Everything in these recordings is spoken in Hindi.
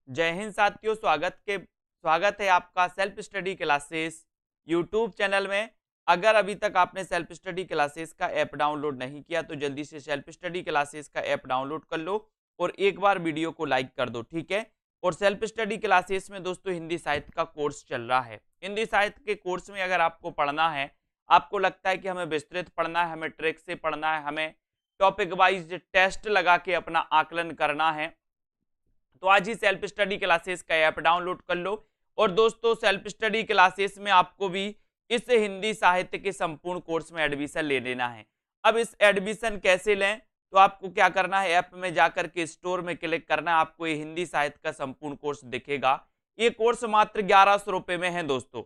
जय हिंद साथियों, स्वागत है आपका self study classes YouTube channel में। अगर अभी तक आपने सेल्फ स्टडी क्लासेस का ऐप डाउनलोड नहीं किया तो जल्दी से सेल्फ स्टडी क्लासेस का ऐप डाउनलोड कर लो और एक बार वीडियो को लाइक कर दो, ठीक है। और सेल्फ स्टडी क्लासेस में दोस्तों हिंदी साहित्य का कोर्स चल रहा है। हिंदी साहित्य के कोर्स में अगर आपको पढ़ना है, आपको लगता है कि हमें विस्तृत पढ़ना है, हमें ट्रैक से पढ़ना है, हमें टॉपिक वाइज टेस्ट लगा के अपना आकलन करना है, तो आज ही सेल्फ स्टडी क्लासेस का ऐप डाउनलोड कर लो। और दोस्तों सेल्फ स्टडी क्लासेस में आपको भी इस हिंदी साहित्य के संपूर्ण कोर्स में एडमिशन ले लेना है। अब इस एडमिशन कैसे लें, तो आपको क्या करना है, ऐप में जाकर के स्टोर में क्लिक करना है, आपको ये हिंदी साहित्य का संपूर्ण कोर्स दिखेगा। ये कोर्स मात्र 1100 रुपए में है दोस्तों।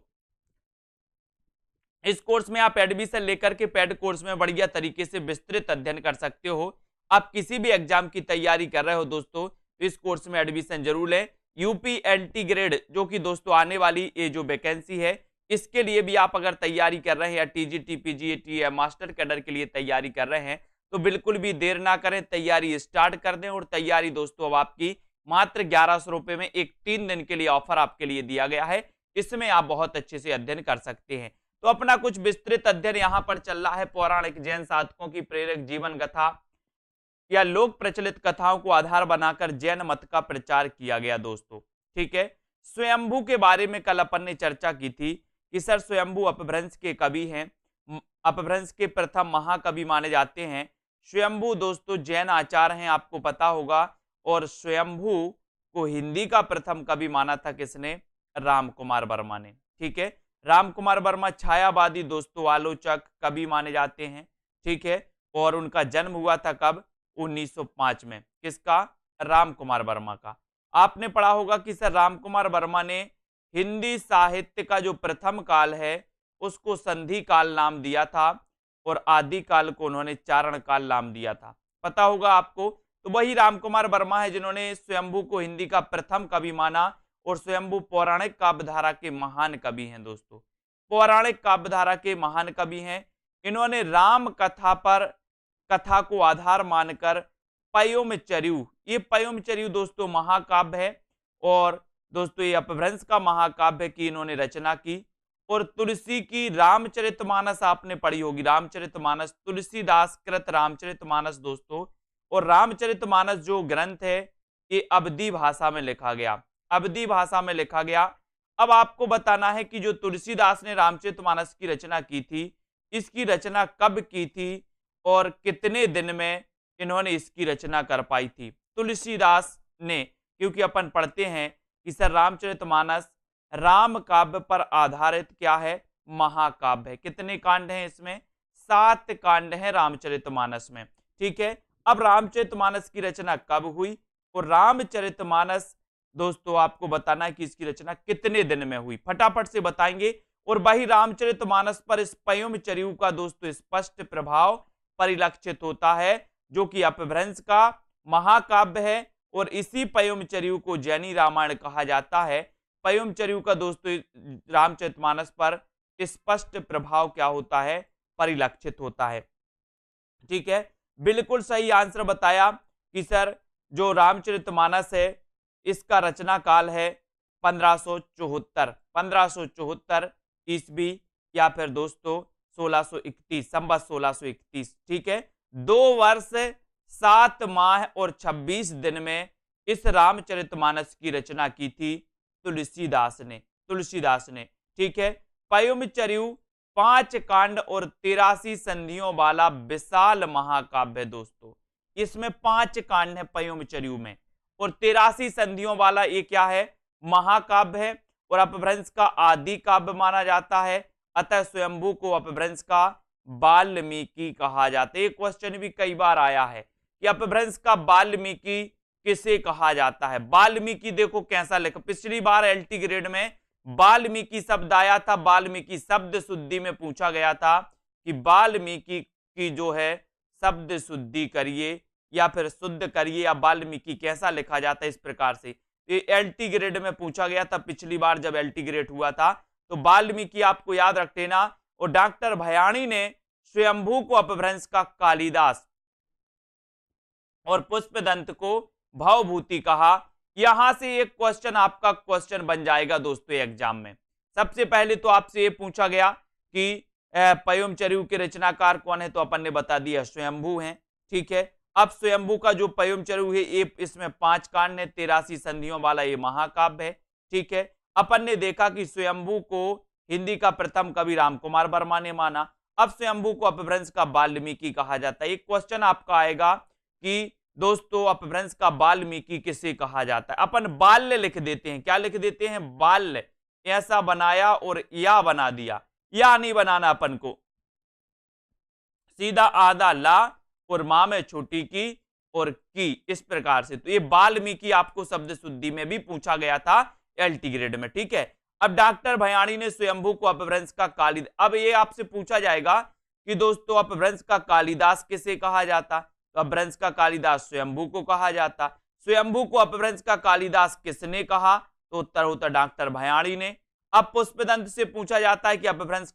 इस कोर्स में आप एडमिशन लेकर के पेड कोर्स में बढ़िया तरीके से विस्तृत अध्ययन कर सकते हो। आप किसी भी एग्जाम की तैयारी कर रहे हो दोस्तों, तो इस कोर्स में एडमिशन जरूर लें। यूपीएलटी ग्रेड जो कि दोस्तों आने वाली ये जो वैकेंसी है, इसके लिए भी आप अगर तैयारी कर रहे हैं, या टीजीटी पीजीटी या मास्टर कैडर के लिए तैयारी कर रहे हैं, तो बिल्कुल भी देर ना करें, तैयारी स्टार्ट कर दें। और तैयारी दोस्तों अब आपकी मात्र 1100 रुपए में एक 3 दिन के लिए ऑफर आपके लिए दिया गया है। इसमें आप बहुत अच्छे से अध्ययन कर सकते हैं। तो अपना कुछ विस्तृत अध्ययन यहाँ पर चल रहा है। पौराणिक जैन साधकों की प्रेरक जीवन कथा या लोक प्रचलित कथाओं को आधार बनाकर जैन मत का प्रचार किया गया दोस्तों, ठीक है। स्वयंभू के बारे में कल अपन ने चर्चा की थी कि सर स्वयंभू अपभ्रंश के कवि हैं, अपभ्रंश के प्रथम महाकवि माने जाते हैं। स्वयंभू दोस्तों जैन आचार्य हैं, आपको पता होगा। और स्वयंभू को हिंदी का प्रथम कवि माना था किसने? राम कुमार वर्मा ने, ठीक है। राम कुमार वर्मा छायावादी दोस्तों आलोचक कवि माने जाते हैं, ठीक है। और उनका जन्म हुआ था कब? 1905 में। किसका? राम कुमार वर्मा का। आपने पढ़ा होगा कि सर राम कुमार वर्मा ने हिंदी साहित्य का जो प्रथम काल है उसको संधि काल नाम दिया था, और आदि काल को उन्होंने चारण काल नाम दिया था। पता होगा आपको। तो वही राम कुमार वर्मा है जिन्होंने स्वयंभू को हिंदी का प्रथम कवि माना। और स्वयंभू पौराणिक काव्यधारा के महान कवि हैं दोस्तों, पौराणिक काव्यधारा के महान कवि हैं। इन्होंने राम कथा को आधार मानकर पयोमचर्यु, ये पयोमचर्यु दोस्तों महाकाव्य है, और दोस्तों ये अपभ्रंश का महाकाव्य की इन्होंने रचना की। और तुलसी की रामचरितमानस आपने पढ़ी होगी, रामचरितमानस तुलसीदास कृत रामचरितमानस दोस्तों। और रामचरितमानस जो ग्रंथ है ये अवधी भाषा में लिखा गया, अवधी भाषा में लिखा गया। अब आपको बताना है कि जो तुलसीदास ने रामचरितमानस की रचना की थी, इसकी रचना कब की थी और कितने दिन में इन्होंने इसकी रचना कर पाई थी तुलसीदास ने। क्योंकि अपन पढ़ते हैं कि सर रामचरितमानस राम काव्य पर आधारित क्या है? महाकाव्य है। कितने कांड हैं इसमें? 7 कांड हैं रामचरितमानस में, ठीक है। अब रामचरितमानस की रचना कब हुई और रामचरितमानस दोस्तों आपको बताना है कि इसकी रचना कितने दिन में हुई, फटाफट से बताएंगे। और वही रामचरितमानस पर इस पयोमचर्यु का दोस्तों स्पष्ट प्रभाव परिलक्षित होता है, जो कि अपभ्रंश का महाकाव्य है। और इसी पयोमचर्यु को जैनी रामायण कहा जाता है। पयोमचर्यु का दोस्तों रामचरितमानस पर स्पष्ट प्रभाव क्या होता है? परिलक्षित होता है, ठीक है। बिल्कुल सही आंसर बताया कि सर जो रामचरितमानस है इसका रचना काल है 1574 ईस्वी, या फिर दोस्तों 1631 संवत 1631, ठीक है। 2 वर्ष 7 माह और 26 दिन में इस रामचरितमानस की रचना की थी तुलसीदास ने, ठीक है। पयोमचर्यु 5 कांड और 83 संधियों वाला विशाल महाकाव्य दोस्तों। इसमें 5 कांड है पयोमचर्यु में और 83 संधियों वाला ये क्या है? महाकाव्य है। और अपभ्रंश का आदि काव्य माना जाता है। अतः स्वयंभू को अपभ्रंश का वाल्मीकि कहा जाता है। क्वेश्चन भी कई बार आया है कि अपभ्रंश का वाल्मीकि किसे कहा जाता है? वाल्मीकि देखो कैसा लिखा, पिछली बार एलटी ग्रेड में वाल्मीकि शब्द आया था, वाल्मीकि शब्द शुद्धि में पूछा गया था कि वाल्मीकि की जो है शब्द शुद्धि करिए या फिर शुद्ध करिए, या वाल्मीकि कैसा लिखा जाता है इस प्रकार से। ये एलटी ग्रेड में पूछा गया था पिछली बार जब एलटी ग्रेड हुआ था। तो वाल्मीकि आपको याद रख लेना। और डॉक्टर भयाणी ने स्वयंभू को अपभ्रंश का कालिदास और पुष्पदंत को भवभूति कहा। यहां से एक क्वेश्चन आपका क्वेश्चन बन जाएगा दोस्तों एग्जाम में। सबसे पहले तो आपसे ये पूछा गया कि पय्युम चरिऊ के रचनाकार कौन है, तो अपन ने बता दिया स्वयंभू हैं। ठीक है, अब स्वयंभू का जो पय्युम चरिऊ है ये इसमें 5 कांड है, 83 संधियों वाला ये महाकाव्य है। ठीक है, अपन ने देखा कि स्वयंभू को हिंदी का प्रथम कवि रामकुमार वर्मा ने माना। अब स्वयंभू को अपभ्रंश का वाल्मीकि कहा जाता है। एक क्वेश्चन आपका आएगा कि दोस्तों अपभ्रंश का वाल्मीकि किसे कहा जाता है। अपन बाल्य लिख देते हैं, क्या लिख देते हैं, बाल्य। ऐसा बनाया और या बना दिया, या नहीं बनाना अपन को, सीधा आधा ला और मां में छोटी की और की, इस प्रकार से। तो ये वाल्मीकि आपको शब्द शुद्धि में भी पूछा गया था एलटी ग्रेड में। ठीक है, अब डॉक्टर भयाणी ने स्वयंभू को अपभ्रंश का कालिदास, अब ये आपसे पूछा जाएगा कि दोस्तों अपभ्रंश का कालिदास किसे कहा जाता, तो अपभ्रंश का कालिदास स्वयंभू को कहा जाता। स्वयंभू को अपभ्रंश का कालिदास किसने कहा, तो उत्तर होता डॉक्टर भयाणी ने। अब पुष्पदंत से पूछा जाता है कि अपभ्रंश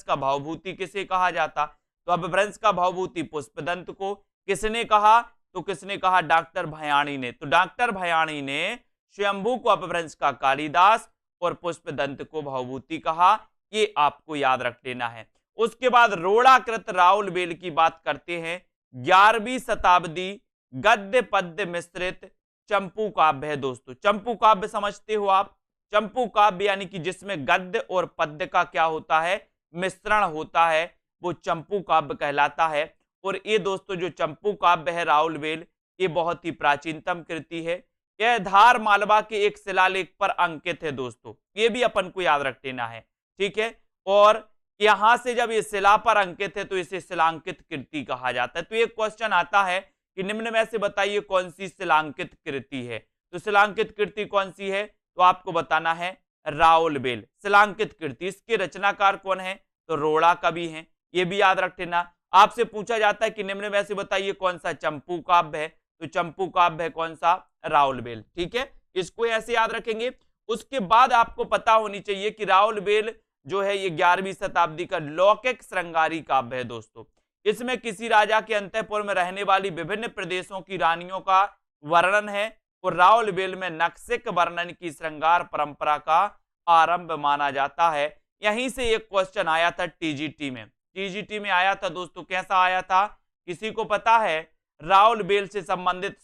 का भावभूति किसे कहा जाता, तो अपभ्रंश का भावभूति पुष्पदंत को। किसने कहा, तो किसने कहा, डॉक्टर भयाणी ने। तो डॉक्टर भयाणी ने स्वयंभू को अपभ्रंश का कालिदास और पुष्पदंत को भावभूति कहा, ये आपको याद रख लेना है। उसके बाद रोड़ाकृत राउल बेल की बात करते हैं। 11वीं शताब्दी गद्य पद्य मिश्रित चंपू काव्य है दोस्तों। चंपू काव्य समझते हो आप, चंपू काव्य यानी कि जिसमें गद्य और पद्य का क्या होता है, मिश्रण होता है, वो चंपू काव्य कहलाता है। और ये दोस्तों जो चंपू काव्य है राउल बेल, ये बहुत ही प्राचीनतम कृति है। यह धार मालवा के एक शिलालेख पर अंकित है दोस्तों, ये भी अपन को याद रख लेना है। ठीक है, और यहां से जब ये शिला पर अंकित है तो इसे शिलांकित कृति कहा जाता है। तो एक क्वेश्चन आता है कि निम्न में से बताइए कौन सी शिलांकित कृति है, तो शिलांकित कृति कौन सी है, तो आपको बताना है राउल बेल शिलांकित कृति। इसके रचनाकार कौन है, तो रोड़ा कवि हैं, ये भी याद रख लेना। आपसे पूछा जाता है कि निम्न में से बताइए कौन सा चंपू काव्य है, तो चंपू काव्य है कौन सा, राउल बेल। ठीक है, इसको ऐसे याद रखेंगे। उसके बाद आपको पता होनी चाहिए कि राउल बेल जो है ये 11वीं शताब्दी का लौकिक श्रृंगारी काव्य है दोस्तों। इसमें किसी राजा के अंतःपुर में रहने वाली विभिन्न प्रदेशों की रानियों का वर्णन है, और राउल बेल में नक्सिक वर्णन की श्रृंगार परंपरा का आरंभ माना जाता है। यहीं से एक क्वेश्चन आया था टीजीटी में, टीजीटी में आया था दोस्तों। कैसा आया था, किसी को पता है, राउल बेल से संबंधित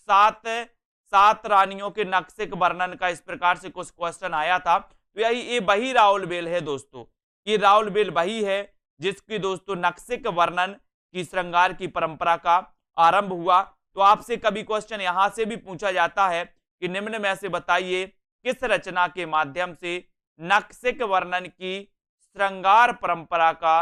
सात रानियों के नक्सिक वर्णन का इस प्रकार से कुछ क्वेश्चन आया था। तो ये वही राउल बेल है दोस्तों, ये राउल बेल वही है जिसकी दोस्तों नक्सिक वर्णन की श्रृंगार की परंपरा का आरंभ हुआ। तो आपसे कभी क्वेश्चन यहां से भी पूछा जाता है कि निम्न में से बताइए किस रचना के माध्यम से नक्सिक वर्णन की श्रृंगार परंपरा का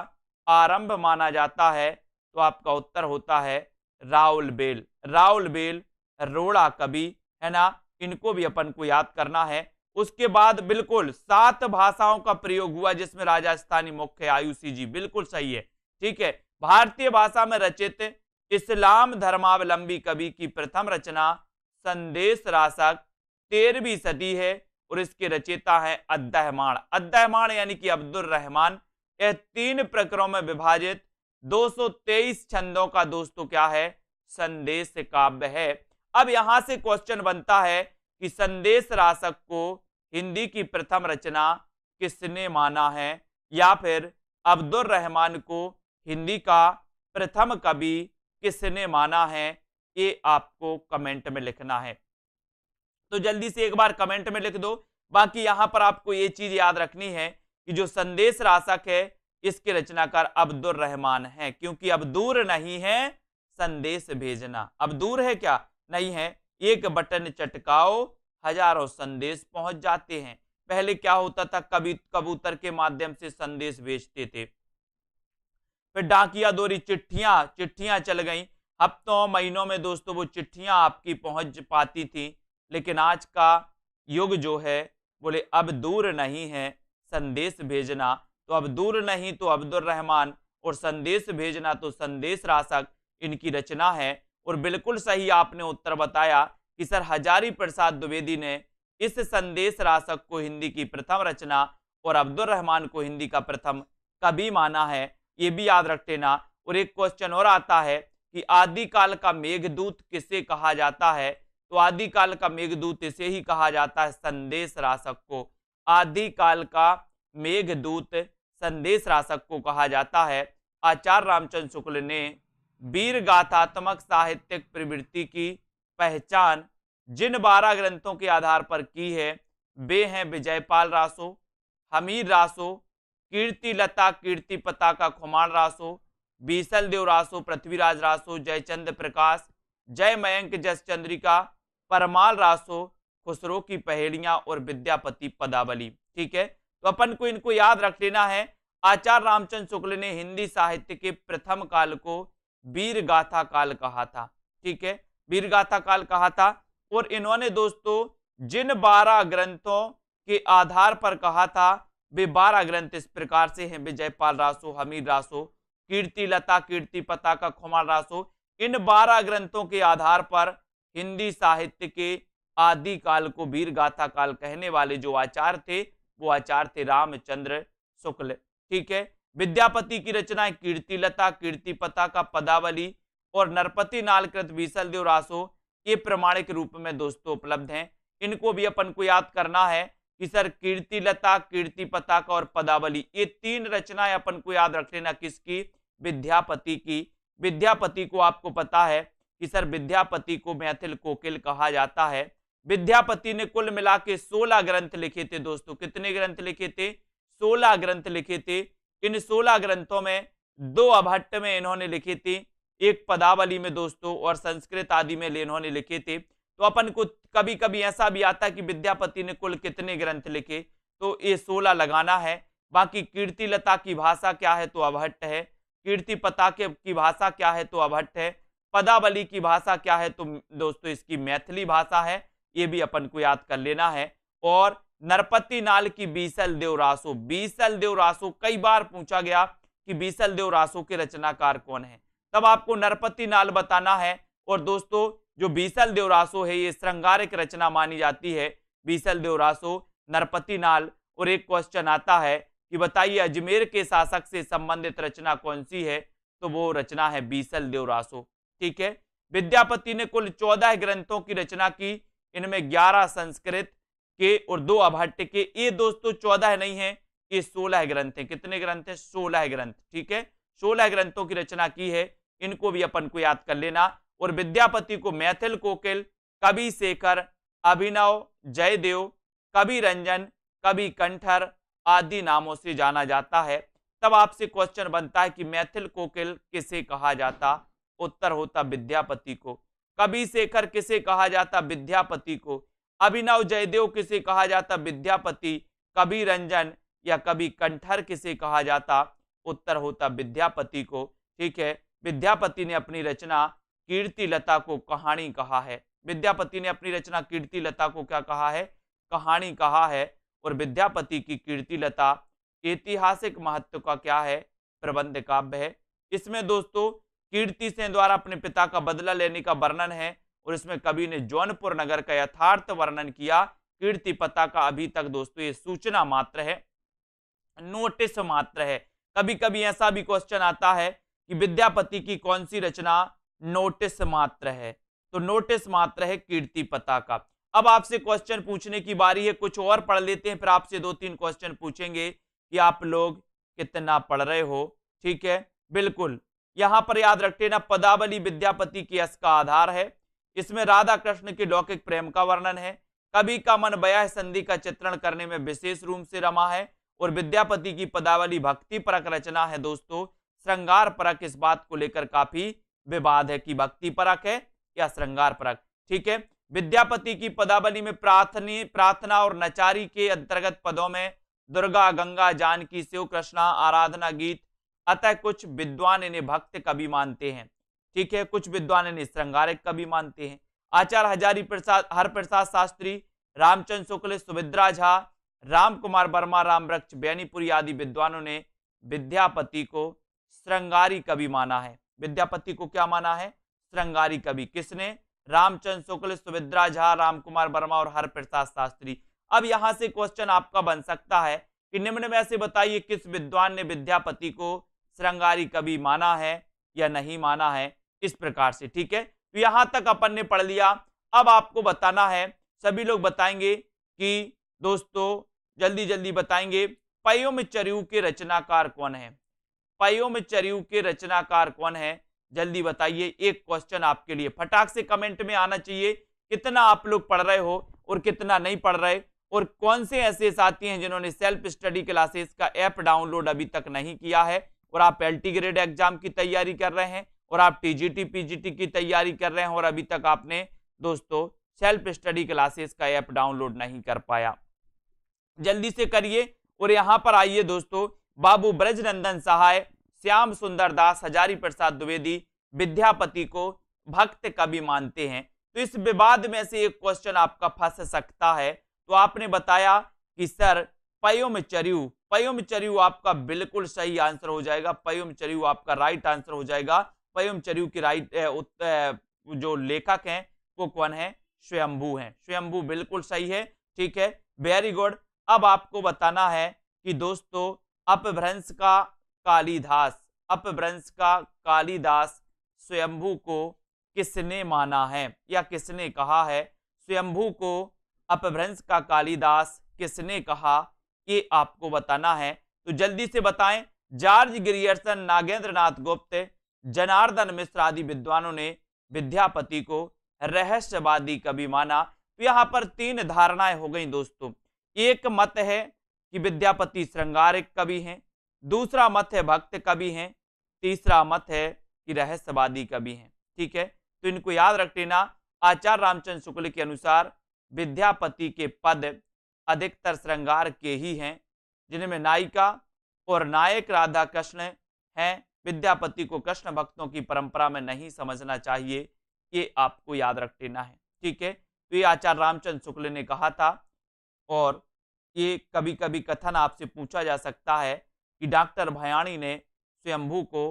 आरंभ माना जाता है, तो आपका उत्तर होता है राउल बेल। राउल बेल रोड़ा कवि है ना, इनको भी अपन को याद करना है। उसके बाद बिल्कुल 7 भाषाओं का प्रयोग हुआ जिसमें राजस्थानी मुख्य है, आयुषी जी बिल्कुल सही है। ठीक है, भारतीय भाषा में रचित इस्लाम धर्मावलंबी कवि की प्रथम रचना संदेश रासक 13वीं सदी है, और इसके रचयिता है अद्दहमाण। अद्दहमाण यानी कि अब्दुल रहमान। यह 3 प्रकरणों में विभाजित 223 छंदों का दोस्तों क्या है, संदेश काव्य है। अब यहां से क्वेश्चन बनता है कि संदेश रासक को हिंदी की प्रथम रचना किसने माना है, या फिर अब्दुल रहमान को हिंदी का प्रथम कवि किसने माना है, ये आपको कमेंट में लिखना है। तो जल्दी से एक बार कमेंट में लिख दो। बाकी यहां पर आपको ये चीज याद रखनी है कि जो संदेश रासक है इसके रचनाकार अब्दुल रहमान है, क्योंकि अब दूर नहीं है संदेश भेजना। अब दूर है क्या, नहीं है। एक बटन चटकाओ हजारों संदेश पहुंच जाते हैं। पहले क्या होता था, कबूतर के माध्यम से संदेश भेजते थे, फिर डाकिया दोरी चिट्ठियां चल गई, हफ्तों महीनों में दोस्तों वो चिट्ठियां आपकी पहुंच पाती थी। लेकिन आज का युग जो है बोले अब दूर नहीं है संदेश भेजना, तो अब दूर नहीं तो अब्दुल रहमान, और संदेश भेजना तो संदेश रासक इनकी रचना है। और बिल्कुल सही आपने उत्तर बताया कि सर हजारी प्रसाद द्विवेदी ने इस संदेश रासक को हिंदी की प्रथम रचना और अब्दुल रहमान को हिंदी का प्रथम कवि माना है, ये भी याद रख लेना। और एक क्वेश्चन और आता है कि आदिकाल का मेघदूत किसे कहा जाता है, तो आदिकाल का मेघदूत इसे ही कहा जाता है, संदेश राशक को। आदिकाल का मेघदूत संदेश राशक को कहा जाता है। आचार्य रामचंद्र शुक्ल ने वीर गाथात्मक साहित्यिक प्रवृत्ति की पहचान जिन 12 ग्रंथों के आधार पर की है वे हैं विजयपाल रासो, हमीर रासो, कीर्ति लता कीर्ति पताका खुमान रासो, बीसल देव रासो, पृथ्वीराज रासो, जयचंद्र प्रकाश, जय मयंक जस चंद्रिका, परमाल रासो, खुसरो की पहेलियां और विद्यापति पदावली। ठीक है, तो अपन को इनको याद रख लेना है। आचार्य रामचंद्र शुक्ल ने हिंदी साहित्य के प्रथम काल को वीर गाथा काल कहा था। ठीक है, वीर गाथा काल कहा था। और इन्होंने दोस्तों जिन 12 ग्रंथों के आधार पर कहा था वे 12 ग्रंथ इस प्रकार से हैं, विजयपाल रासो, हमीर रासो, कीर्ति लता कीर्ति पताका खुमान रासो। इन 12 ग्रंथों के आधार पर हिंदी साहित्य के आदि काल को वीर गाथा काल कहने वाले जो आचार्य थे वो आचार्य थे रामचंद्र शुक्ल। ठीक है, विद्यापति की रचनाएं कीर्ति लता कीर्ति पताका पदावली और नरपति नालकृत बीसल देव रासो ये प्रमाणिक रूप में दोस्तों उपलब्ध हैं। इनको भी अपन को याद करना है कि सर कीर्ति लता कीर्ति पताका और पदावली ये 3 रचनाएं अपन को याद रख लेना, किसकी? विद्यापति की। विद्यापति को आपको पता है कि सर विद्यापति को मैथिल कोकिल कहा जाता है। विद्यापति ने कुल मिला के 16 ग्रंथ लिखे थे दोस्तों। कितने ग्रंथ लिखे थे? 16 ग्रंथ लिखे थे। इन 16 ग्रंथों में 2 अभट्ट में इन्होंने लिखे थे, एक पदावली में दोस्तों और संस्कृत आदि में इन्होंने लिखे थे। तो अपन को कभी कभी ऐसा भी आता है कि विद्यापति ने कुल कितने ग्रंथ लिखे, तो ये 16 लगाना है। बाकी कीर्ति लता की भाषा क्या है तो अभट्ट है, कीर्ति पताके की भाषा क्या है तो अभट्ट है, पदावली की भाषा क्या है तो दोस्तों इसकी मैथिली भाषा है, ये भी अपन को याद कर लेना है। और नरपति नाल की बीसल देव रासो, बीसल देव रासो कई बार पूछा गया कि बीसल देव रासो के रचनाकार कौन है, तब आपको नरपति नाल बताना है। और दोस्तों जो बीसल देव रासो है ये श्रृंगारिक रचना मानी जाती है, बीसल देव रासो, नरपति नाल। और एक क्वेश्चन आता है कि बताइए अजमेर के शासक से संबंधित रचना कौन सी है, तो वो रचना है बीसल देव रासो। ठीक है, विद्यापति ने कुल 14 ग्रंथों की रचना की, इनमें 11 संस्कृत के और 2 अभट्ट के। ये दोस्तों 14 नहीं है, ये 16 ग्रंथ हैं। कितने ग्रंथ हैं? 16 ग्रंथ। ठीक है, 16 ग्रंथों की रचना की है, इनको भी अपन को याद कर लेना। और विद्यापति को मैथिल कोकिल, कवि शेखर, अभिनव, जयदेव, कवि रंजन, कवि कंठर आदि नामों से जाना जाता है। तब आपसे क्वेश्चन बनता है कि मैथिल कोकिल किसे कहा जाता? उत्तर होता विद्यापति को। कवि शेखर किसे कहा जाता? विद्यापति को। अभिनव जयदेव किसे कहा जाता? विद्यापति। कवि रंजन या कवि कंठर किसे कहा जाता? उत्तर होता विद्यापति को। ठीक है, विद्यापति ने अपनी रचना कीर्ति लता को कहानी कहा है। विद्यापति ने अपनी रचना कीर्ति लता को क्या कहा है? कहानी कहा है। और विद्यापति की कीर्ति लता ऐतिहासिक महत्व का क्या है? प्रबंध काव्य है। इसमें दोस्तों कीर्ति सेन द्वारा अपने पिता का बदला लेने का वर्णन है और इसमें कवि ने जौनपुर नगर का यथार्थ वर्णन किया। कीर्ति पताका अभी तक दोस्तों ये सूचना मात्र है, नोटिस मात्र है। कभी कभी ऐसा भी क्वेश्चन आता है कि विद्यापति की कौन सी रचना नोटिस मात्र है, तो नोटिस मात्र है कीर्ति पताका। अब आपसे क्वेश्चन पूछने की बारी है, कुछ और पढ़ लेते हैं, फिर आपसे 2-3 क्वेश्चन पूछेंगे कि आप लोग कितना पढ़ रहे हो। ठीक है, बिल्कुल यहां पर याद रखते ना, पदावली विद्यापति की यश का आधार है। इसमें राधा कृष्ण के लौकिक प्रेम का वर्णन है। कवि का मन वैवाहिक संधि का चित्रण करने में विशेष रूप से रमा है। और विद्यापति की पदावली भक्ति परक रचना है दोस्तों, श्रृंगार परक इस बात को लेकर काफी विवाद है कि भक्ति परक है या श्रृंगार परक। ठीक है, विद्यापति की पदावली में प्रार्थना और नचारी के अंतर्गत पदों में दुर्गा, गंगा, जानकी, शिव, कृष्णा आराधना गीत, अतः कुछ विद्वान इन्हें भक्त कवि मानते हैं। ठीक है, कुछ विद्वान इन्हें श्रृंगारिक कवि मानते हैं। आचार्य हरिप्रसाद शास्त्री, रामचंद्र शुक्ल, सुभद्रा झा, राम कुमार वर्मा, रामवृक्ष बैनीपुरी आदि विद्वानों ने विद्यापति को श्रृंगारी कवि माना है। विद्यापति को क्या माना है? श्रृंगारी कवि। किसने? रामचंद्र शुक्ल, सुभद्रा झा, राम कुमार वर्मा और हरिप्रसाद शास्त्री। अब यहां से क्वेश्चन आपका बन सकता है कि निम्न में से बताइए किस विद्वान ने विद्यापति को श्रृंगारी कवि माना है या नहीं माना है, इस प्रकार से। ठीक है, तो यहां तक अपन ने पढ़ लिया। अब आपको बताना है, सभी लोग बताएंगे कि दोस्तों जल्दी जल्दी बताएंगे, पयोम चर्यू के रचनाकार कौन है? पयोम चर्यू के रचनाकार कौन है? जल्दी बताइए। एक क्वेश्चन आपके लिए फटाक से कमेंट में आना चाहिए, कितना आप लोग पढ़ रहे हो और कितना नहीं पढ़ रहे, और कौन से ऐसे साथी हैं जिन्होंने सेल्फ स्टडी क्लासेस का ऐप डाउनलोड अभी तक नहीं किया है और आप एलटी ग्रेड एग्जाम की तैयारी कर रहे हैं और आप टीजीटी पीजीटी की तैयारी कर रहे हैं और अभी तक आपने दोस्तों सेल्फ स्टडी क्लासेस का ऐप डाउनलोड नहीं कर पाया। जल्दी से करिए और यहां पर आइए दोस्तों, बाबू ब्रजनंदन सहाय, श्याम सुंदर दास, हजारी प्रसाद द्विवेदी विद्यापति को भक्त कवि मानते हैं। तो इस विवाद में से एक क्वेश्चन आपका फंस सकता है। तो आपने बताया कि सर पयोम चर्यू, पयोम चर्यू आपका बिल्कुल सही आंसर हो जाएगा, पयोम चर्यू आपका राइट आंसर हो जाएगा। पयोम चर्यू की राइट जो लेखक हैं वो कौन है? स्वयंभू हैं। स्वयंभू बिल्कुल सही है, ठीक है, वेरी गुड। अब आपको बताना है कि दोस्तों अपभ्रंश का कालिदास, अपभ्रंश का कालिदास स्वयंभू को किसने माना है या किसने कहा है? स्वयंभू को अपभ्रंश का कालिदास किसने कहा, ये आपको बताना है। तो जल्दी से बताएं। जॉर्ज ग्रियर्सन, नागेंद्र नाथ गुप्त, जनार्दन मिश्र आदि विद्वानों ने विद्यापति को रहस्यवादी कवि माना। तो यहां पर तीन धारणाएं हो गई दोस्तों। एक मत है कि विद्यापति श्रृंगारिक कवि हैं, दूसरा मत है भक्त कवि हैं, तीसरा मत है कि रहस्यवादी कवि हैं, ठीक है। तो इनको याद रख लेना। आचार्य रामचंद्र शुक्ल के अनुसार विद्यापति के पद अधिकतर श्रृंगार के ही हैं, जिनमें नायिका और नायक राधा कृष्ण हैं। विद्यापति को कृष्ण भक्तों की परंपरा में नहीं समझना चाहिए, ये आपको याद रख लेना है, ठीक है। तो ये आचार्य रामचंद्र शुक्ल ने कहा था। और ये कभी कभी कथन आपसे पूछा जा सकता है कि डॉक्टर भयाणी ने स्वयंभू को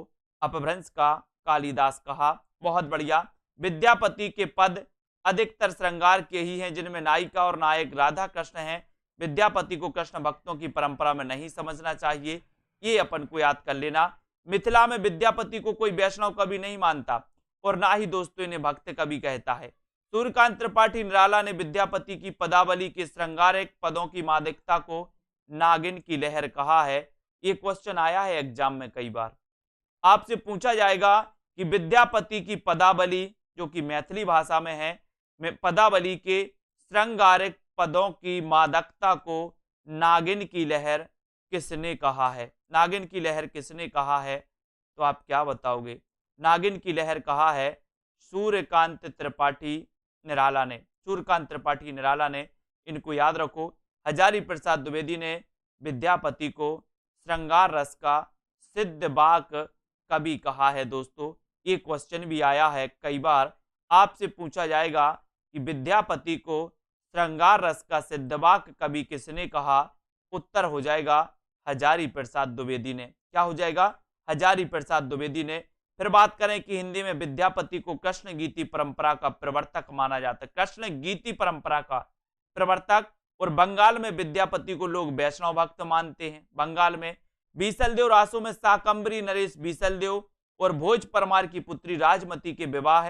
अपभ्रंश का कालिदास कहा। बहुत बढ़िया। विद्यापति के पद अधिकतर श्रृंगार के ही हैं, जिनमें नायिका और नायक राधा कृष्ण हैं। विद्यापति को कृष्ण भक्तों की परंपरा में नहीं समझना चाहिए, ये अपन को याद कर लेना। मिथिला में विद्यापति को कोई वैष्णव कवि नहीं मानता और ना ही दोस्तों इन्हें भक्त कवि कहता है। सूर्यकांत त्रिपाठी निराला ने विद्यापति की पदावली के श्रृंगारिक पदों की मादकता को नागिन की लहर कहा है। ये क्वेश्चन आया है एग्जाम में कई बार, आपसे पूछा जाएगा कि विद्यापति की पदावली जो कि मैथिली भाषा में है, पदावली के श्रृंगारिक पदों की मादकता को नागिन की लहर किसने कहा है? नागिन की लहर किसने कहा है? तो आप क्या बताओगे? नागिन की लहर कहा है सूर्यकांत त्रिपाठी निराला ने, सूर्यकांत त्रिपाठी निराला ने। इनको याद रखो। हजारी प्रसाद द्विवेदी ने विद्यापति को श्रृंगार रस का सिद्धबाक कवि कहा है। दोस्तों ये क्वेश्चन भी आया है कई बार, आपसे पूछा जाएगा कि विद्यापति को श्रृंगार रस का सिद्धबाक कवि किसने कहा? उत्तर हो जाएगा हजारी प्रसाद द्विवेदी ने। क्या हो जाएगा? हजारी प्रसाद द्विवेदी ने। फिर बात करें कि हिंदी में विद्यापति को कृष्ण गीति परंपरा का प्रवर्तक माना जाता है, कृष्ण गीति परंपरा का प्रवर्तक। और बंगाल में विद्यापति को लोग वैष्णव भक्त मानते हैं। बंगाल में बीसलदेव रासो में शाकंभरी नरेश बीसलदेव और भोज परमार की पुत्री राजमती के विवाह,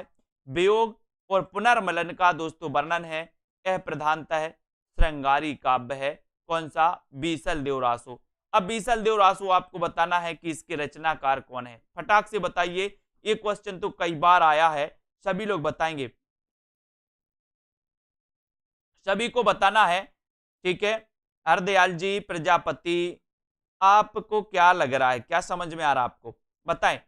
वियोग और पुनर्मिलन का दोस्तों वर्णन है। यह प्रधानतः श्रृंगारी काव्य है। कौन सा? बीसलदेव रासो। अब बीसलदेव रासो आपको बताना है कि इसके रचनाकार कौन है। फटाक से बताइए, ये क्वेश्चन तो कई बार आया है, सभी लोग बताएंगे, सभी को बताना है, ठीक है। हरदयाल जी प्रजापति, आपको क्या लग रहा है, क्या समझ में आ रहा है आपको, बताएं।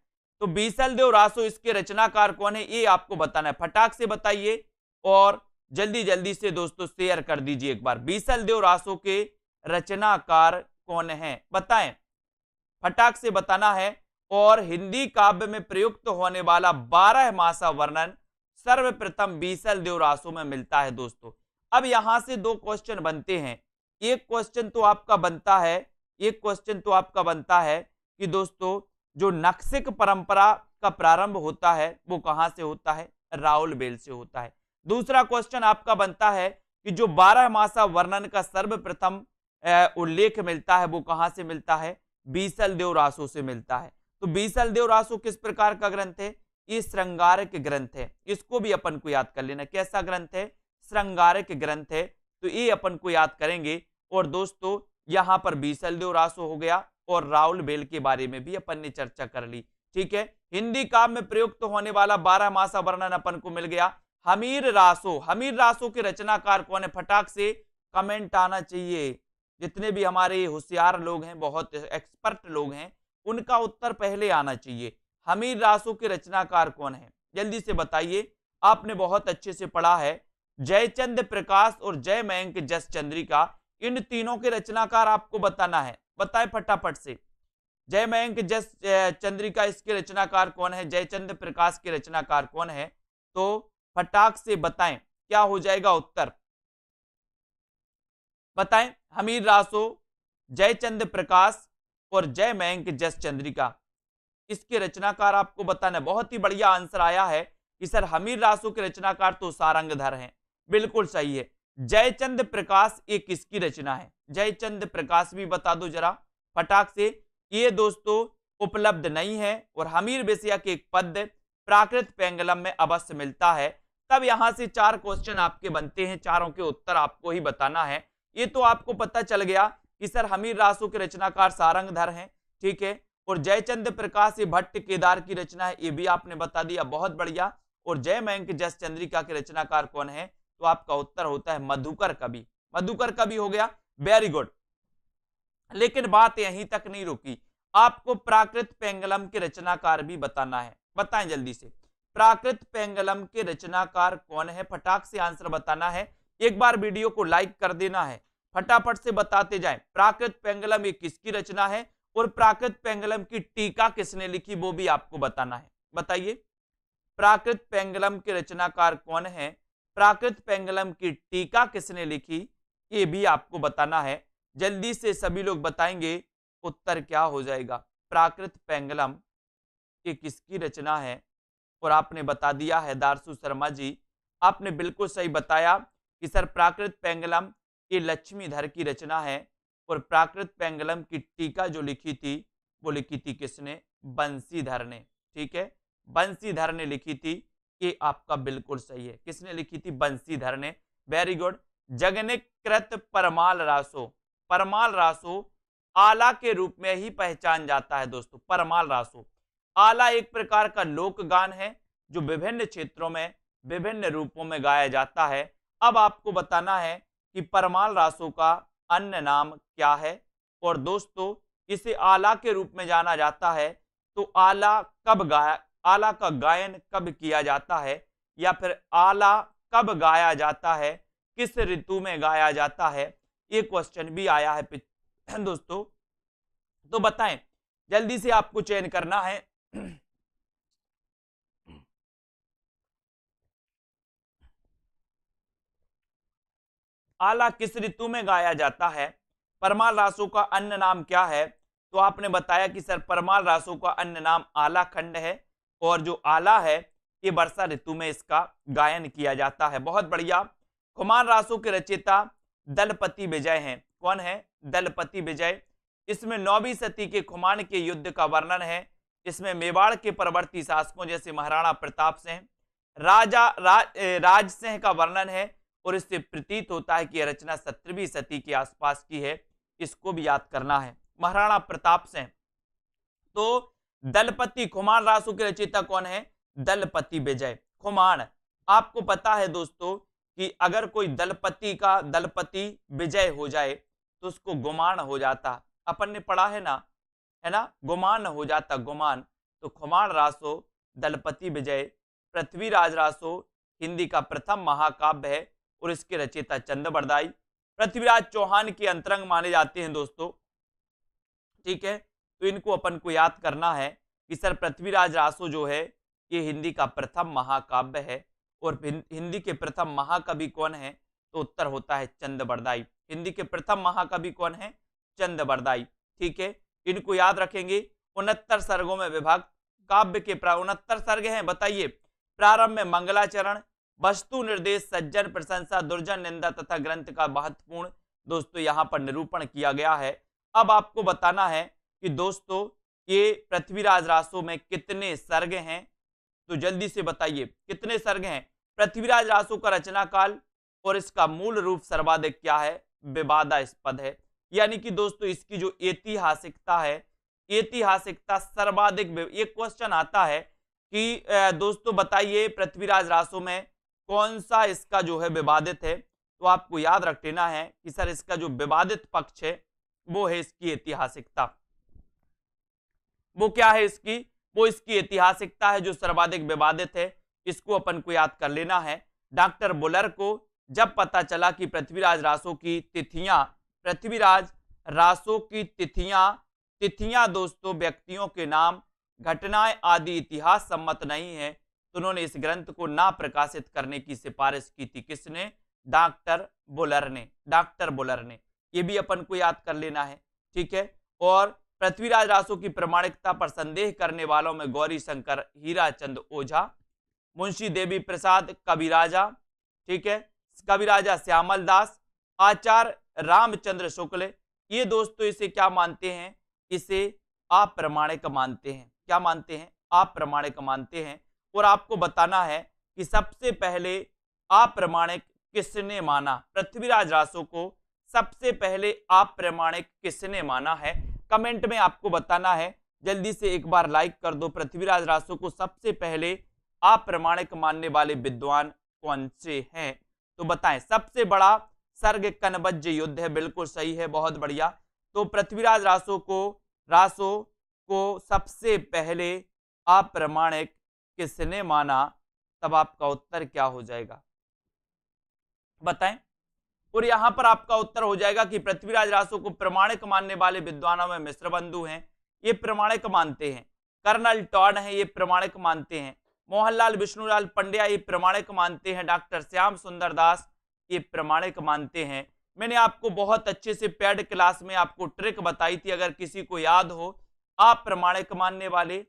तो बीसलदेव रासो इसके रचनाकार कौन है, ये आपको बताना है। फटाक से बताइए और जल्दी जल्दी से दोस्तों शेयर कर दीजिए एक बार। बीसलदेव रासो के रचनाकार कौन है, बताएं, फटाक से बताना है। और हिंदी काव्य में प्रयुक्त होने वाला 12 मासा वर्णन सर्वप्रथम बीसलदेव रासो में मिलता है दोस्तों। अब यहां से दो क्वेश्चन बनते हैं। एक क्वेश्चन तो आपका बनता है, एक क्वेश्चन तो आपका बनता है कि दोस्तों जो नक्सिक परंपरा का प्रारंभ होता है वो कहां से होता है? राउलबेल से होता है। दूसरा क्वेश्चन आपका बनता है कि जो 12 मासा वर्णन का सर्वप्रथम उल्लेख मिलता है वो कहां से मिलता है? बीसलदेव रासो से मिलता है। तो बीसलदेव रासो किस प्रकार का ग्रंथ है? ये श्रृंगारक ग्रंथ है, इसको भी अपन को याद कर लेना। कैसा ग्रंथ है? श्रृंगारक ग्रंथ है, तो ये अपन को याद करेंगे। और दोस्तों यहाँ पर बीसलदेव रासो हो गया और राउल बेल के बारे में भी अपन ने चर्चा कर ली। ठीक है, हिंदी काव्य में प्रयुक्त होने वाला 12 मासा वर्णन अपन को मिल गया। हमीर रासो, हमीर रासो के रचनाकार कौन है? फटाक से कमेंट आना चाहिए। जितने भी हमारे होशियार लोग हैं, बहुत एक्सपर्ट लोग हैं, उनका उत्तर पहले आना चाहिए। हमीर रासो के रचनाकार कौन है? जल्दी से बताइए। आपने बहुत अच्छे से पढ़ा है। जयचंद प्रकाश और जय मयंक जस चंद्रिका, इन तीनों के रचनाकार आपको बताना है। बताएं फटाफट से। जय मयंक जस चंद्रिका, इसके रचनाकार कौन है? जयचंद प्रकाश के रचनाकार कौन है? तो फटाक से बताएं, क्या हो जाएगा उत्तर? बताएं। हमीर रासो, जयचंद प्रकाश और जय मयंक जस चंद्रिका, इसके रचनाकार आपको बताना है। बहुत ही बढ़िया आंसर आया है कि सर हमीर रासो के रचनाकार तो सारंगधर हैं। बिल्कुल सही है। जयचंद प्रकाश ये किसकी रचना है? जयचंद प्रकाश भी बता दो जरा फटाक से। ये दोस्तों उपलब्ध नहीं है और हमीर बेसिया के एक पद प्राकृत पेंगलम में अवश्य मिलता है। तब यहां से 4 क्वेश्चन आपके बनते हैं, चारों के उत्तर आपको ही बताना है। ये तो आपको पता चल गया कि सर हमीर रासो के रचनाकार सारंगधर हैं। ठीक है, और जयचंद प्रकाश ये भट्ट केदार की रचना है, ये भी आपने बता दिया। बहुत बढ़िया। और जय मयंक जस चंद्रिका के रचनाकार कौन है? तो आपका उत्तर होता है मधुकर कवि। मधुकर कवि हो गया। Very good. लेकिन बात यहीं तक नहीं रुकी, आपको प्राकृत पेंगलम के रचनाकार भी बताना है। बताएं जल्दी से, प्राकृत पेंगलम के रचनाकार कौन है? फटाक से आंसर बताना है। एक बार वीडियो को लाइक कर देना है, फटाफट से बताते जाएं। प्राकृत पेंगलम ये किसकी रचना है और प्राकृत पेंगलम की टीका किसने लिखी, वो भी आपको बताना है। बताइए, प्राकृत पेंगलम के रचनाकार कौन है? प्राकृत पेंगलम की टीका किसने लिखी, ये भी आपको बताना है। जल्दी से सभी लोग बताएंगे, उत्तर क्या हो जाएगा? प्राकृत पेंगलम ये किसकी रचना है? और आपने बता दिया है दारसू शर्मा जी, आपने बिल्कुल सही बताया कि सर प्राकृत पेंगलम ये लक्ष्मीधर की रचना है। और प्राकृत पेंगलम की टीका जो लिखी थी, वो लिखी थी किसने? बंसीधर ने। ठीक है, बंसीधर ने लिखी थी। ये आपका बिल्कुल सही है। किसने लिखी थी? बंसीधर ने। Very good. जगनिकृत परमाल रासो, परमाल रासो आला के रूप में ही पहचान जाता है दोस्तों। परमाल रासो, आला एक प्रकार का लोक गान है जो विभिन्न क्षेत्रों में विभिन्न रूपों में गाया जाता है। अब आपको बताना है कि परमाल रासो का अन्य नाम क्या है। और दोस्तों इसे आला के रूप में जाना जाता है, तो आला कब गाया, आला का गायन कब किया जाता है, या फिर आला कब गाया जाता है, किस ऋतु में गाया जाता है, ये क्वेश्चन भी आया है दोस्तों। तो बताएं, जल्दी से आपको चयन करना है। आला किस ऋतु में गाया जाता है? परमाल रासो का अन्य नाम क्या है? तो आपने बताया कि सर परमाल रासो का अन्य नाम आला खंड है, और जो आला है ये वर्षा ऋतु में इसका गायन किया जाता है। बहुत बढ़िया। खुमान रासो के रचयिता दलपति विजय हैं। कौन है? दलपति विजय। इसमें 9वीं सदी के खुमान के युद्ध का वर्णन है। इसमें मेवाड़ के परवर्ती शासकों जैसे महाराणा प्रताप सिंह, राज सिंह का वर्णन है। और इससे प्रतीत होता है कि यह रचना 17वीं सदी के आसपास की है। इसको भी याद करना है। महाराणा प्रताप सिंह। तो दलपति खुमान रासो के रचयिता कौन है? दलपति विजय। खुमान, आपको पता है दोस्तों कि अगर कोई दलपति विजय हो जाए तो उसको गुमान हो जाता। अपन ने पढ़ा है ना, गुमान हो जाता, गुमान। तो खुमान रासो, दलपति विजय, पृथ्वीराज रासो हिंदी का प्रथम महाकाव्य है और इसके रचयिता चंद-बरदाई। पृथ्वीराज चौहान के अंतरंग माने जाते हैं दोस्तों। ठीक है, तो इनको अपन को याद करना है कि सर पृथ्वीराज रासो जो है ये हिंदी का प्रथम महाकाव्य है। और हिंदी के प्रथम महाकवि कौन है? तो उत्तर होता है चंद-बरदाई। हिंदी के प्रथम महाकवि कौन है? चंद-बरदाई। ठीक है, इनको याद रखेंगे। 69 सर्गों में विभक्त काव्य के 69 सर्ग हैं। बताइए, प्रारंभ में मंगलाचरण, वस्तु निर्देश, सज्जन प्रशंसा, दुर्जन निंदा तथा ग्रंथ का महत्वपूर्ण दोस्तों यहाँ पर निरूपण किया गया है। अब आपको बताना है कि दोस्तों ये पृथ्वीराज रासो में कितने सर्ग हैं। तो जल्दी से बताइए कितने सर्ग हैं? पृथ्वीराज रासो का रचना काल और इसका मूल रूप सर्वाधिक क्या है? विवादास्पद है। यानी कि दोस्तों इसकी जो ऐतिहासिकता है, ऐतिहासिकता सर्वाधिक ये क्वेश्चन आता है कि दोस्तों बताइए पृथ्वीराज रासो में कौन सा इसका जो है विवादित है? तो आपको याद रख लेना है कि सर इसका जो विवादित पक्ष है वो है इसकी ऐतिहासिकता। वो क्या है इसकी? वो इसकी ऐतिहासिकता है जो सर्वाधिक विवादित है। इसको अपन को याद कर लेना है। डॉक्टर बुलर को जब पता चला कि पृथ्वीराज रासो की तिथियां, पृथ्वीराज रासो की तिथियां दोस्तों व्यक्तियों के नाम, घटनाएं आदि इतिहास सम्मत नहीं है, तो उन्होंने इस ग्रंथ को ना प्रकाशित करने की सिफारिश की थी। किसने? डॉक्टर बुलर ने। डॉक्टर बुलर ने। ये भी अपन को याद कर लेना है, ठीक है। और पृथ्वीराज रासो की प्रामाणिकता पर संदेह करने वालों में गौरी शंकर, हीराचंद ओझा, मुंशी देवी प्रसाद कविराजा, ठीक है, कविराजा श्यामल दास, आचार्य रामचंद्र शुक्ल, ये दोस्तों इसे क्या मानते हैं? इसे अप्रामाणिक मानते हैं। क्या मानते हैं? अप्रामाणिक मानते हैं। और आपको बताना है कि सबसे पहले अप्रामाणिक किसने माना? पृथ्वीराज रासो को सबसे पहले अप्रामाणिक किसने माना है? कमेंट में आपको बताना है। जल्दी से एक बार लाइक कर दो। पृथ्वीराज रासो को सबसे पहले अप्रामाणिक मानने वाले विद्वान कौन से हैं? तो बताएं। सबसे बड़ा सर्ग कनबज युद्ध है, बिल्कुल सही है, बहुत बढ़िया। तो पृथ्वीराज रासो को सबसे पहले अप्रामाणिक किसने माना? तब आपका उत्तर क्या हो जाएगा बताएं। और यहां पर आपका उत्तर हो जाएगा कि पृथ्वीराज रासो को प्रमाणिक मानने वाले विद्वानों में मिश्र बंधु हैं, ये प्रमाणिक मानते हैं। कर्नल टॉड हैं, ये प्रमाणिक मानते हैं। मोहनलाल विष्णुलाल पंड्या ये प्रमाणिक मानते हैं। डॉक्टर श्याम सुंदर दास ये प्रमाणिक मानते हैं। मैंने आपको बहुत अच्छे से पेड क्लास में आपको ट्रिक बताई थी, अगर किसी को याद हो। अप्रमाणिक मानने वाले,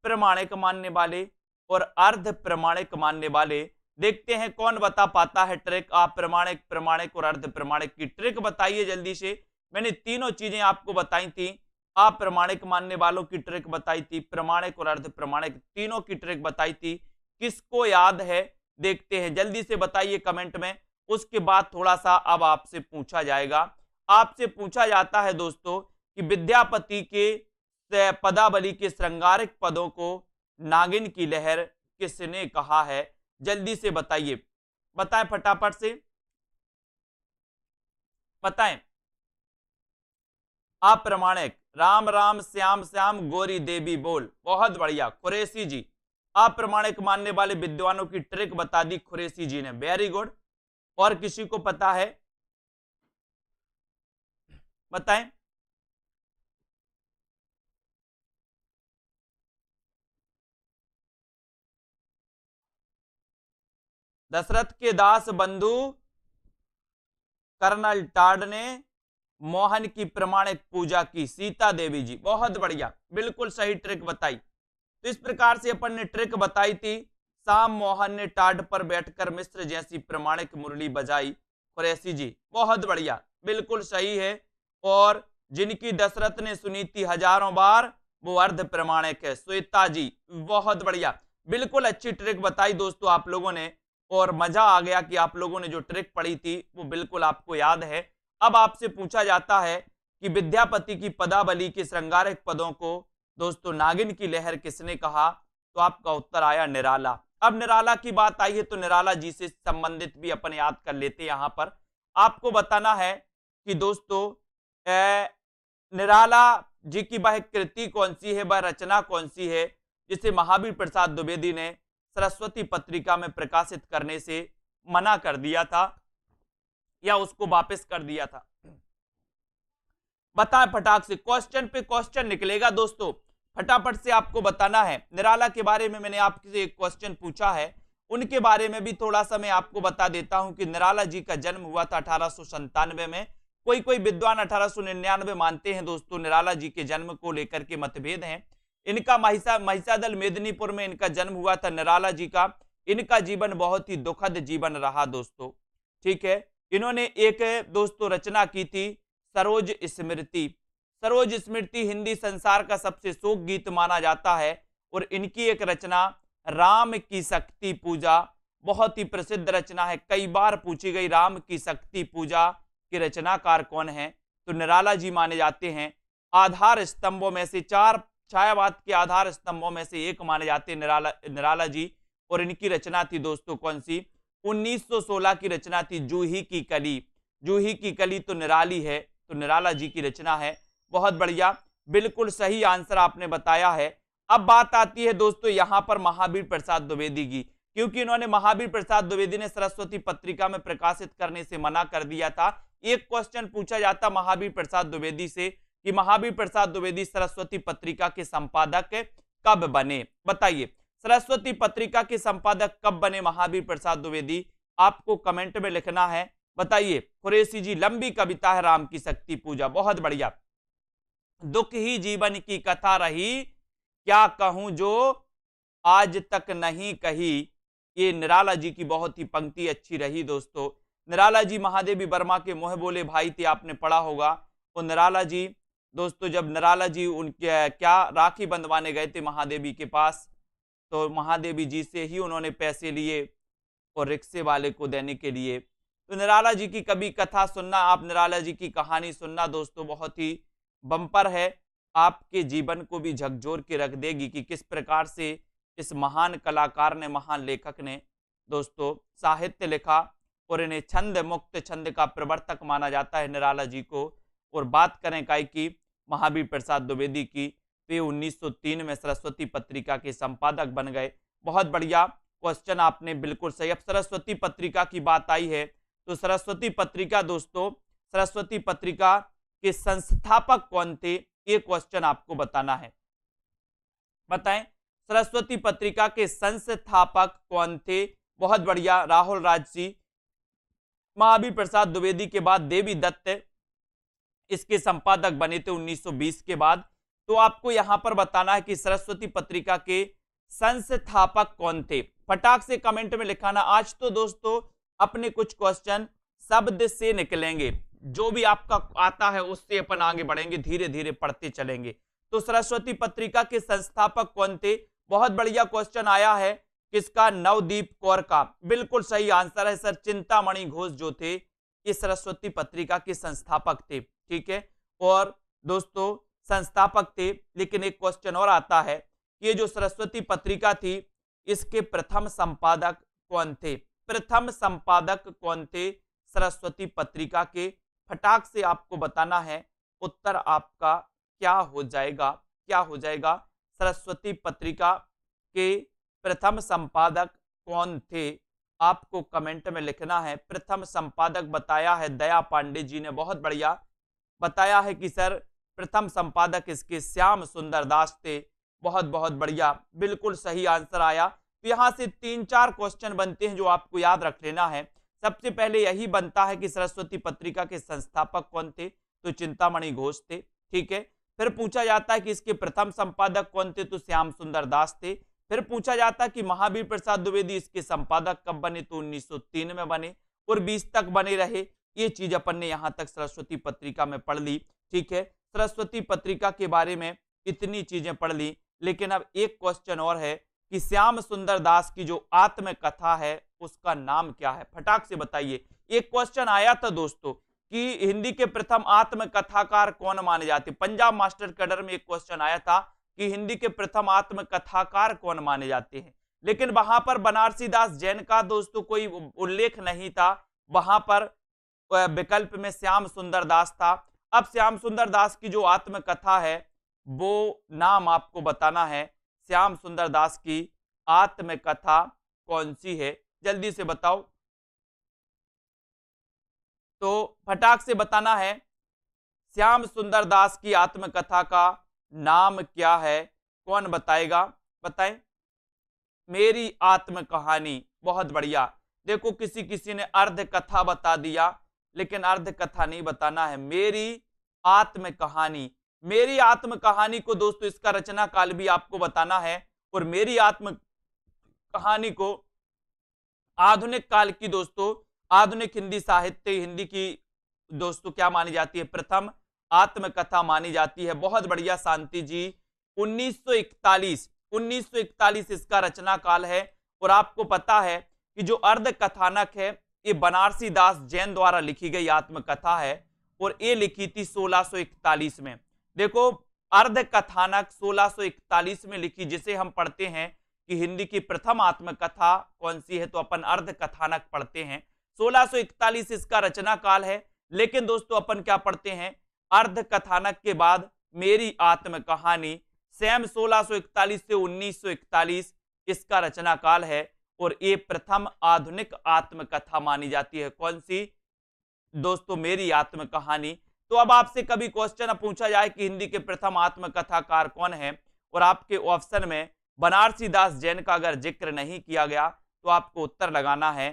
प्रमाणिक मानने वाले और अर्ध प्रमाणिक मानने वाले। देखते हैं कौन बता पाता है ट्रिक। अप्रमाणिक, प्रमाणिक और अर्ध प्रमाणिक की ट्रिक बताइए जल्दी से। मैंने तीनों चीजें आपको बताई थी। अप्रमाणिक मानने वालों की ट्रिक बताई थी, प्रमाणिक और अर्ध प्रमाणिक तीनों की ट्रिक बताई थी। किसको याद है? देखते हैं, जल्दी से बताइए कमेंट में। उसके बाद थोड़ा सा अब आपसे पूछा जाएगा। आपसे पूछा जाता है दोस्तों कि विद्यापति के पदावली के श्रृंगारिक पदों को नागिन की लहर किसने कहा है? जल्दी से बताइए, बताएं फटाफट से बताएं। अप्रमाणिक, राम राम श्याम श्याम गोरी देवी बोल, बहुत बढ़िया कुरैशी जी। अप्रमाणिक मानने वाले विद्वानों की ट्रिक बता दी कुरैशी जी ने, वेरी गुड। और किसी को पता है? बताएं। दशरथ के दास बंधु कर्नल टाड ने मोहन की प्रमाणिक पूजा की, सीता देवी जी, बहुत बढ़िया, बिल्कुल सही ट्रिक बताई। तो इस प्रकार से अपन ने ट्रिक बताई थी। शाम मोहन ने टाड पर बैठकर मिस्र जैसी प्रमाणिक मुरली बजाई, कुरैशी जी, बहुत बढ़िया, बिल्कुल सही है। और जिनकी दशरथ ने सुनी थी हजारों बार, वो अर्ध प्रमाणिक है, श्वेता जी, बहुत बढ़िया, बिल्कुल अच्छी ट्रिक बताई दोस्तों आप लोगों ने। और मजा आ गया कि आप लोगों ने जो ट्रिक पढ़ी थी वो बिल्कुल आपको याद है। अब आपसे पूछा जाता है कि विद्यापति की पदावली के श्रृंगारिक पदों को दोस्तों नागिन की लहर किसने कहा? तो आपका उत्तर आया निराला। अब निराला की बात आई है तो निराला जी से संबंधित भी अपन याद कर लेते हैं। यहां पर आपको बताना है कि दोस्तों निराला जी की वह कृति कौन सी है, वह रचना कौन सी है जिसे महावीर प्रसाद द्विवेदी ने सरस्वती पत्रिका में प्रकाशित करने से मना कर दिया था या उसको वापस कर दिया था? बताएं फटाक से, क्वेश्चन पे क्वेश्चन निकलेगा दोस्तों, फटाफट से आपको बताना है। निराला के बारे में मैंने आपसे एक क्वेश्चन पूछा है, उनके बारे में भी थोड़ा सा मैं आपको बता देता हूं कि निराला जी का जन्म हुआ था 1897 में। कोई विद्वान 1899 मानते हैं दोस्तों। निराला जी के जन्म को लेकर के मतभेद हैं। इनका महिषादल मेदिनीपुर में इनका जन्म हुआ था निराला जी का। इनका जीवन बहुत ही दुखद जीवन रहा दोस्तों, ठीक है। इन्होंने एक दोस्तों रचना की थी, सरोज स्मृति। सरोज स्मृति हिंदी संसार का सबसे शोक गीत माना जाता है और इनकी एक रचना राम की शक्ति पूजा बहुत ही प्रसिद्ध रचना है, कई बार पूछी गई। राम की शक्ति पूजा के रचनाकार कौन है? तो निराला जी माने जाते हैं। आधार स्तंभों में से, चार छायावाद के आधार स्तंभों में से एक माने जाते हैं निराला जी। और इनकी रचना थी दोस्तों कौन सी? 1916 की रचना थी जूही की कली। जूही की कली तो निराली है, तो निराला जी की रचना है। बहुत बढ़िया, बिल्कुल सही आंसर आपने बताया है। अब बात आती है दोस्तों यहां पर महावीर प्रसाद द्विवेदी की, क्योंकि इन्होंने महावीर प्रसाद द्विवेदी ने सरस्वती पत्रिका में प्रकाशित करने से मना कर दिया था। एक क्वेश्चन पूछा जाता महावीर प्रसाद द्विवेदी से कि महावीर प्रसाद द्विवेदी सरस्वती पत्रिका के संपादक कब बने? बताइए, सरस्वती पत्रिका के संपादक कब बने महावीर प्रसाद द्विवेदी? आपको कमेंट में लिखना है। बताइए। कुरैशी जी, लंबी कविता है राम की शक्ति पूजा, बहुत बढ़िया। दुख ही जीवन की कथा रही, क्या कहूं जो आज तक नहीं कही। ये निराला जी की बहुत ही पंक्ति अच्छी रही दोस्तों। निराला जी महादेवी वर्मा के मोह बोले भाई थे, आपने पढ़ा होगा। और निराला जी दोस्तों, जब निराला जी उनके क्या राखी बंधवाने गए थे महादेवी के पास, तो महादेवी जी से ही उन्होंने पैसे लिए और रिक्शे वाले को देने के लिए। तो निराला जी की कभी कथा सुनना, आप निराला जी की कहानी सुनना दोस्तों, बहुत ही बम्पर है। आपके जीवन को भी झकझोर के रख देगी कि किस प्रकार से इस महान कलाकार ने, महान लेखक ने दोस्तों साहित्य लिखा। और इन्हें छंद मुक्त छंद का प्रवर्तक माना जाता है निराला जी को। और बात करें काय की महावीर प्रसाद द्विवेदी की, वे 1903 में सरस्वती पत्रिका के संपादक बन गए। बहुत बढ़िया क्वेश्चन आपने बिल्कुल सही। अब सरस्वती पत्रिका की बात आई है, तो सरस्वती पत्रिका दोस्तों, सरस्वती पत्रिका के संस्थापक कौन थे? ये क्वेश्चन आपको बताना है। बताएं, सरस्वती पत्रिका के संस्थापक कौन थे? बहुत बढ़िया, राहुल राज जी। महावीर प्रसाद द्विवेदी के बाद देवी दत्त इसके संपादक बने थे 1920 के बाद। तो आपको यहां पर बताना है कि सरस्वती पत्रिका के संस्थापक कौन थे। फटाक से कमेंट में लिखाना। आज तो दोस्तों अपने कुछ क्वेश्चन शब्द से निकलेंगे, जो भी आपका आता है उससे अपन आगे बढ़ेंगे, धीरे धीरे पढ़ते चलेंगे। तो सरस्वती पत्रिका के संस्थापक कौन थे? बहुत बढ़िया क्वेश्चन आया है, किसका? नवदीप कौर का। बिल्कुल सही आंसर है सर। चिंतामणि घोष जो थे ये सरस्वती पत्रिका के संस्थापक थे, ठीक है। और दोस्तों संस्थापक थे, लेकिन एक क्वेश्चन और आता है कि ये जो सरस्वती पत्रिका थी इसके प्रथम संपादक कौन थे? प्रथम संपादक कौन थे सरस्वती पत्रिका के? फटाक से आपको बताना है। उत्तर आपका क्या हो जाएगा? क्या हो जाएगा? सरस्वती पत्रिका के प्रथम संपादक कौन थे? आपको कमेंट में लिखना है। प्रथम संपादक बताया है दया पांडे जी ने, बहुत बढ़िया बताया है कि सर प्रथम संपादक इसके श्याम सुंदर दास थे। बहुत बहुत बढ़िया, बिल्कुल सही आंसर आया। तो यहां से 3-4 क्वेश्चन बनते हैं जो आपको याद रख लेना है। सबसे पहले यही बनता है कि सरस्वती पत्रिका के संस्थापक कौन थे? तो चिंतामणि घोष थे, ठीक है। फिर पूछा जाता है कि इसके प्रथम संपादक कौन थे? तो श्याम सुंदर दास थे। फिर पूछा जाता है कि महावीर प्रसाद द्विवेदी इसके संपादक कब बने? तो 1903 में बने और 20 तक बने रहे। ये चीज अपन ने यहां तक सरस्वती पत्रिका में पढ़ ली, ठीक है। सरस्वती पत्रिका के बारे में इतनी चीजें पढ़ ली, लेकिन अब एक क्वेश्चन और है कि श्याम सुंदर दास की जो आत्मकथा है उसका नाम क्या है? फटाक से बताइए। एक क्वेश्चन आया था दोस्तों कि हिंदी के प्रथम आत्मकथाकार कौन माने जाते? पंजाब मास्टर कैडर में एक क्वेश्चन आया था कि हिंदी के प्रथम आत्मकथाकार कौन माने जाते हैं, लेकिन वहां पर बनारसी दास जैन का दोस्तों कोई उल्लेख नहीं था। वहां पर विकल्प में श्याम सुंदर दास था। अब श्याम सुंदर दास की जो आत्मकथा है वो नाम आपको बताना है। श्याम सुंदर दास की आत्मकथा कौन सी है? जल्दी से बताओ। तो फटाक से बताना है। श्याम सुंदर दास की आत्मकथा का नाम क्या है? कौन बताएगा? बताएं। मेरी आत्म कहानी, बहुत बढ़िया। देखो किसी किसी ने अर्ध कथा बता दिया, लेकिन अर्ध कथा नहीं बताना है। मेरी आत्म कहानी, मेरी आत्म कहानी को दोस्तों इसका रचना काल भी आपको बताना है। और मेरी आत्म कहानी को आधुनिक काल की दोस्तों, आधुनिक हिंदी साहित्य, हिंदी की दोस्तों क्या मानी जाती है? प्रथम आत्मकथा मानी जाती है। बहुत बढ़िया शांति जी। 1941 1941 इसका रचना काल है। और आपको पता है कि जो अर्ध कथानक है ये बनारसी दास जैन द्वारा लिखी गई आत्मकथा है और ये लिखी थी 1641 में। देखो, अर्ध कथानक 1641 में लिखी, जिसे हम पढ़ते हैं कि हिंदी की प्रथम आत्मकथा कौन सी है, तो अपन अर्ध कथानक पढ़ते हैं। 1641 इसका रचना काल है। लेकिन दोस्तों अपन क्या पढ़ते हैं, अर्ध कथानक के बाद मेरी आत्म कहानी, सेम 1641 से 1941 इसका रचना काल है और ये प्रथम आधुनिक आत्मकथा मानी जाती है। कौन सी दोस्तों, मेरी आत्म कहानी। तो अब आपसे कभी क्वेश्चन पूछा जाए कि हिंदी के प्रथम आत्मकथाकार कौन है और आपके ऑप्शन में बनारसी दास जैन का अगर जिक्र नहीं किया गया तो आपको उत्तर लगाना है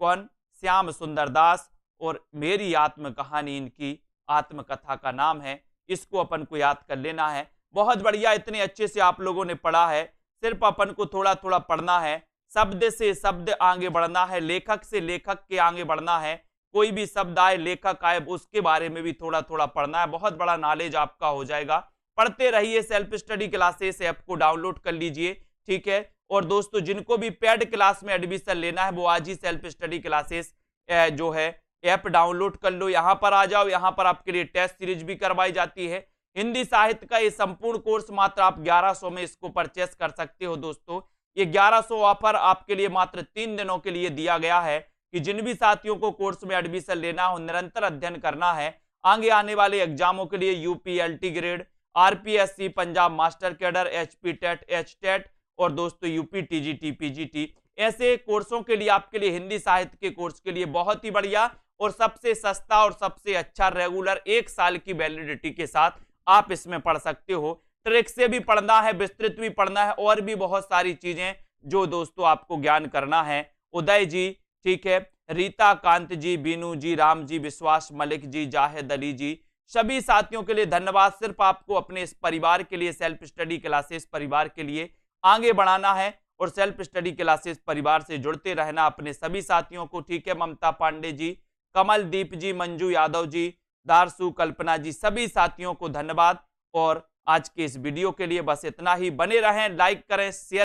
कौन, श्याम सुंदर दास। और मेरी आत्म कहानी इनकी आत्मकथा का नाम है। इसको अपन को याद कर लेना है। बहुत बढ़िया, इतने अच्छे से आप लोगों ने पढ़ा है। सिर्फ अपन को थोड़ा थोड़ा पढ़ना है, शब्द से शब्द आगे बढ़ना है, लेखक से लेखक के आगे बढ़ना है। कोई भी शब्द आए, लेखक आए, उसके बारे में भी थोड़ा थोड़ा पढ़ना है। बहुत बड़ा नॉलेज आपका हो जाएगा। पढ़ते रहिए। सेल्फ स्टडी क्लासेस ऐप को डाउनलोड कर लीजिए, ठीक है। और दोस्तों जिनको भी पेड क्लास में एडमिशन लेना है वो आज ही सेल्फ स्टडी क्लासेस जो है ऐप डाउनलोड कर लो। यहाँ पर आ जाओ, यहाँ पर आपके लिए टेस्ट सीरीज भी करवाई जाती है। हिंदी साहित्य का ये संपूर्ण कोर्स मात्र आप 1100 में इसको परचेस कर सकते हो। दोस्तों ये 1100 ऑफर आपके लिए मात्र 3 दिनों के लिए दिया गया है कि जिन भी साथियों को कोर्स में एडमिशन लेना हो, निरंतर अध्ययन करना है, आगे आने वाले एग्जामों के लिए UPLT grade, RPSC, Punjab master cadre, HP TET, H TET और दोस्तों यूपी टीजीटी, पीजीटी, ऐसे कोर्सों के लिए आपके लिए हिंदी साहित्य के कोर्स के लिए बहुत ही बढ़िया और सबसे सस्ता और सबसे अच्छा रेगुलर 1 साल की वैलिडिटी के साथ आप इसमें पढ़ सकते हो। ट्रिक से भी पढ़ना है, विस्तृत भी पढ़ना है और भी बहुत सारी चीजें जो दोस्तों आपको ज्ञान करना है। उदय जी, ठीक है, रीता कांत जी, बीनू जी, राम जी, विश्वास मलिक जी, जाहिद अली जी, सभी साथियों के लिए धन्यवाद। सिर्फ आपको अपने इस परिवार के लिए, सेल्फ स्टडी क्लासेस परिवार के लिए आगे बढ़ाना है और सेल्फ स्टडी क्लासेस परिवार से जुड़ते रहना अपने सभी साथियों को, ठीक है। ममता पांडे जी, कमलदीप जी, मंजू यादव जी, दारसू, कल्पना जी, सभी साथियों को धन्यवाद। और आज के इस वीडियो के लिए बस इतना ही। बने रहें, लाइक करें, शेयर